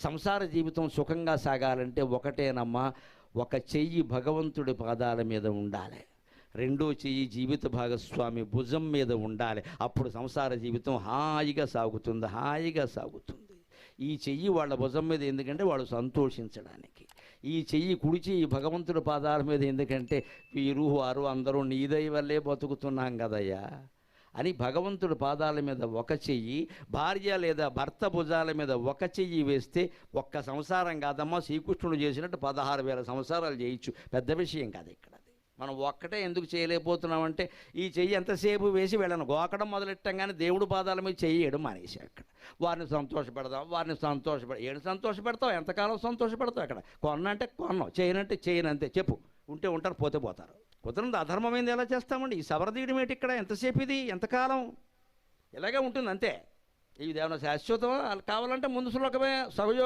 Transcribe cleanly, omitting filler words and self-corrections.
సంసార జీవితం సుఖంగా సాగాలంటే ఒకటేనమ్మా, ఒక చెయ్యి భగవంతుడి పాదాల మీద ఉండాలి, రెండో చెయ్యి జీవిత భాగస్వామి భుజం మీద ఉండాలి. అప్పుడు సంసార జీవితం హాయిగా సాగుతుంది. ఈ చెయ్యి వాళ్ళ భుజం మీద ఎందుకంటే వాళ్ళు సంతోషించడానికి, ఈ చెయ్యి కుడి చెయ్యి భగవంతుడి పాదాల మీద ఎందుకంటే వీరు వారు అందరూ నీ దయ వల్లే బతుకుతున్నాం కదయ్యా అని భగవంతుడి పాదాల మీద ఒక చెయ్యి, భార్య లేదా భర్త భుజాల మీద ఒక చెయ్యి వేస్తే ఒక్క సంసారం కాదమ్మా, శ్రీకృష్ణుడు చేసినట్టు 16,000 సంసారాలు చేయొచ్చు. పెద్ద విషయం కాదు ఇక్కడ. మనం ఒక్కటే ఎందుకు చేయలేకపోతున్నామంటే ఈ చెయ్యి ఎంతసేపు వేసి వెళ్ళను గోకడం మొదలెట్టంగానే దేవుడు పాదాల మీద చెయ్యడం మానేసి అక్కడ వారిని ఏడు సంతోషపెడతావు, ఎంతకాలం సంతోషపెడతావు? అక్కడ కొన్నంటే కొన్నావు, చేయనంటే చేయనంతే, చెప్పు, ఉంటే ఉంటారు, పోతే పోతారు. కుదరదు. అధర్మమైంది ఎలా చేస్తామండి? ఈ సవరదీయడం ఏంటి ఇక్కడ? ఎంతసేపు ఇది, ఎంతకాలం ఇలాగే ఉంటుంది అంతే. ఇది ఏమైనా శాశ్వతం కావాలంటే ముందు శ్లోకమే సహయోగ